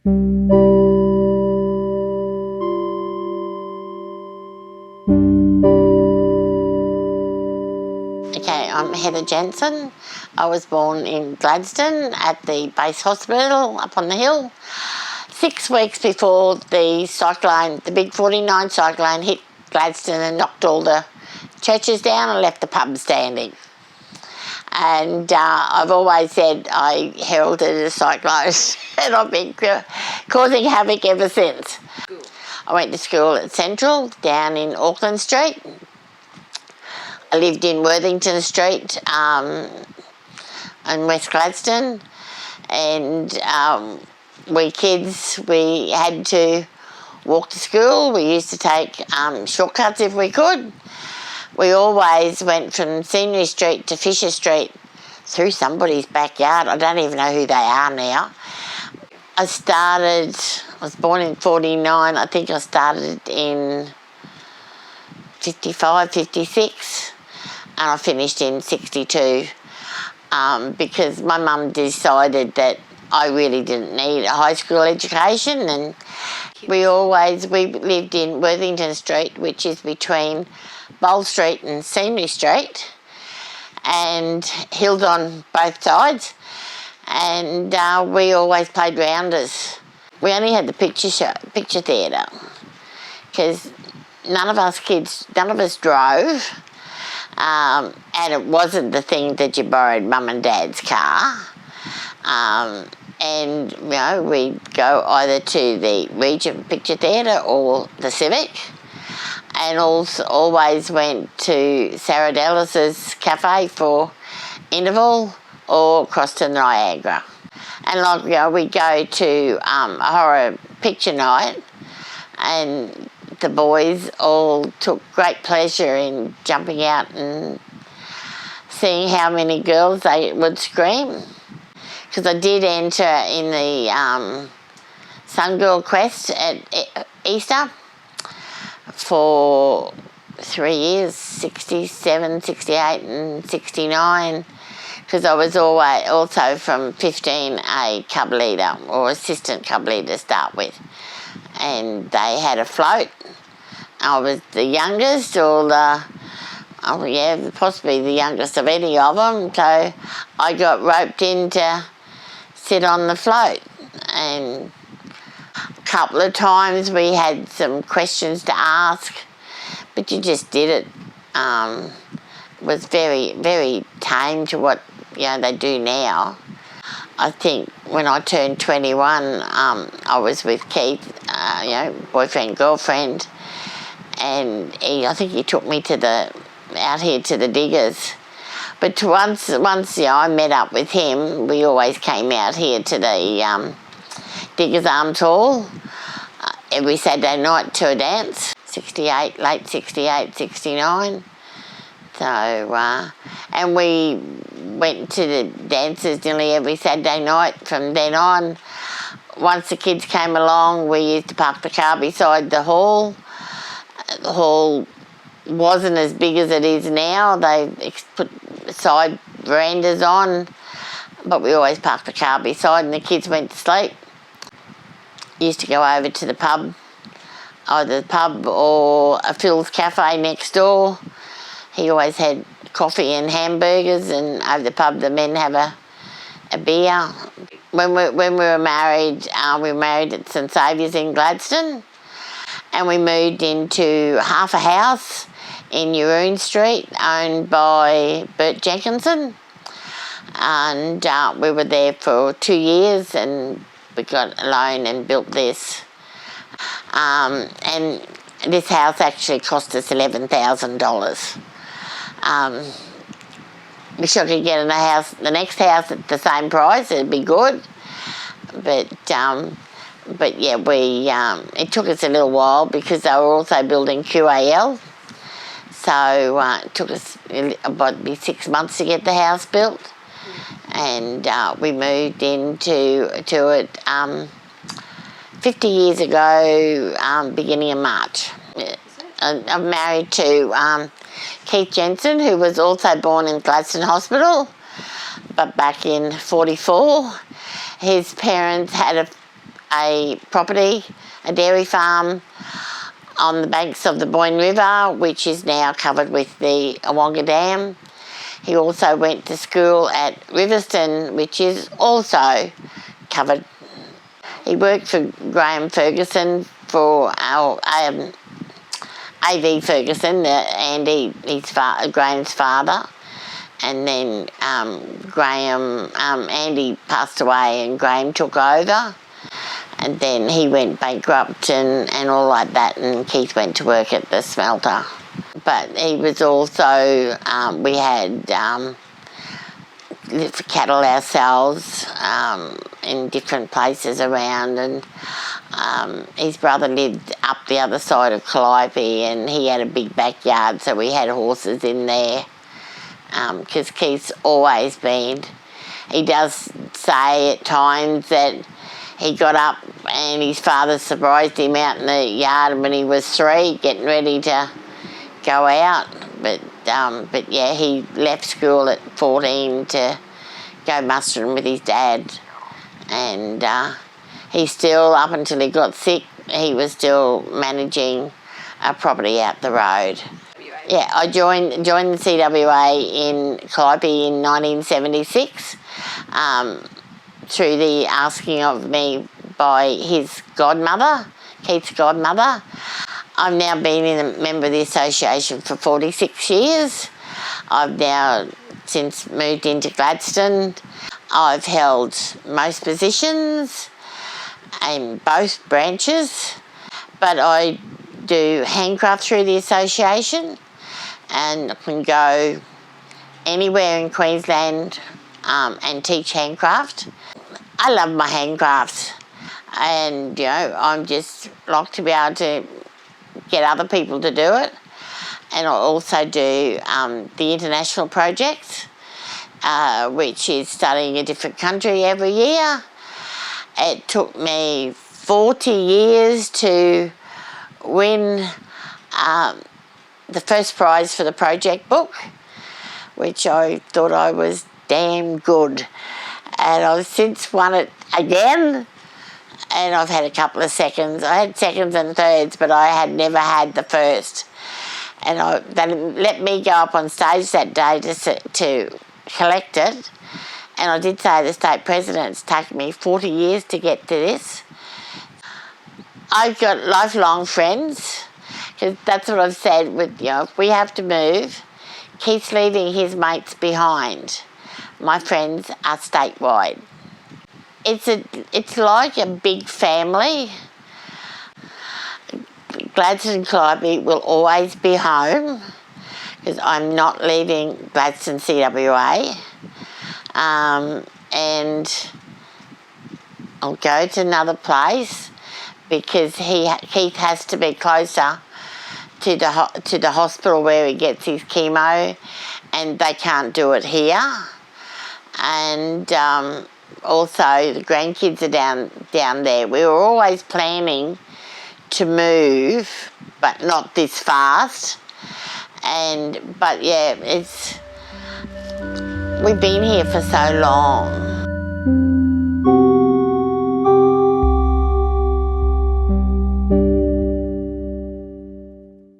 Okay, I'm Heather Jensen. I was born in Gladstone at the base hospital up on the hill. 6 weeks before the cyclone, the big 49 cyclone hit Gladstone and knocked all the churches down and left the pub standing. And I've always said I heralded a cyclone and I've been causing havoc ever since. I went to school at Central down in Auckland Street. I lived in Worthington Street in West Gladstone, and we kids, we had to walk to school. We used to take shortcuts if we could. We always went from Scenery Street to Fisher Street through somebody's backyard. I don't even know who they are now. I was born in 49, I think I started in 55, 56. And I finished in 62 because my mum decided that I really didn't need a high school education, and we lived in Worthington Street, which is between Bowl Street and Scenery Street, and hills on both sides, and we always played rounders. We only had the picture theatre, because none of us drove. And it wasn't the thing that you borrowed mum and dad's car. And, you know, we'd go either to the Regent Picture Theatre or the Civic, and also always went to Sarah Dallas's cafe for interval or across to Niagara. And, like, you know, we'd go to a horror picture night, and the boys all took great pleasure in jumping out and seeing how many girls they would scream. Because I did enter in the Sun Girl Quest at Easter for 3 years, 67, 68 and 69, because I was always also from 15 a cub leader or assistant cub leader to start with. And they had a float. I was the youngest, possibly the youngest of any of them, so I got roped in to sit on the float. And a couple of times we had some questions to ask, but you just did it. It was very, very tame to what they do now. I think when I turned 21, I was with Keith, boyfriend, girlfriend, and I think he took me out here to the diggers. But once I met up with him, we always came out here to the Diggers Arms Hall every Saturday night to a dance, late 68, 69. So, and we went to the dances nearly every Saturday night from then on. Once the kids came along, we used to park the car beside the hall. The hall wasn't as big as it is now. They put side verandas on, but we always parked the car beside and the kids went to sleep. Used to go over to the pub, either the pub or a Phil's Cafe next door. He always had coffee and hamburgers, and over the pub the men have a beer. When we were married at St Saviour's in Gladstone, and we moved into half a house in Yaroon Street owned by Bert Jenkinson, and we were there for 2 years, and we got a loan and built this. And this house actually cost us $11,000. Wish I could get the next house at the same price. It'd be good, but yeah, it took us a little while because they were also building QAL, so it took us about 6 months to get the house built, and we moved into it 50 years ago, beginning of March. I'm married to Keith Jensen, who was also born in Gladstone Hospital, but back in 44. His parents had a property, a dairy farm on the banks of the Boyne River, which is now covered with the Awonga Dam. He also went to school at Riverston, which is also covered. He worked for Graham Ferguson, for our A.V. Ferguson, Graham's father. And then Andy passed away and Graham took over. And then he went bankrupt and all like that, and Keith went to work at the smelter. But he was also, we had cattle ourselves in different places around, and his brother lived up the other side of Calliope, and he had a big backyard, so we had horses in there. Because Keith's always been, he does say at times that he got up and his father surprised him out in the yard when he was 3, getting ready to go out. But yeah, he left school at 14 to go mustering with his dad. And he still, up until he got sick, he was still managing a property out the road. Yeah, I joined the CWA in Calliope in 1976 through the asking of me by his godmother, Keith's godmother. I've now been a member of the association for 46 years. I've now since moved into Gladstone. I've held most positions in both branches, but I do handcraft through the association, and I can go anywhere in Queensland and teach handcraft. I love my handcrafts, and you know, I'm just like to be able to get other people to do it. And I also do the international projects, which is studying a different country every year. It took me 40 years to win the first prize for the project book, which I thought I was damn good. And I've since won it again, and I've had a couple of seconds. I had seconds and thirds, but I had never had the first. And they let me go up on stage that day to collect it. And I did say to the state president, it's taken me 40 years to get to this. I've got lifelong friends, because that's what I've said with, you know, if we have to move, Keith's leaving his mates behind. My friends are statewide. It's like a big family. Gladstone and Calliope will always be home, because I'm not leaving Gladstone CWA. And I'll go to another place, because Keith has to be closer to the hospital where he gets his chemo, and they can't do it here. And also the grandkids are down there. We were always planning to move, but not this fast. But yeah, we've been here for so long.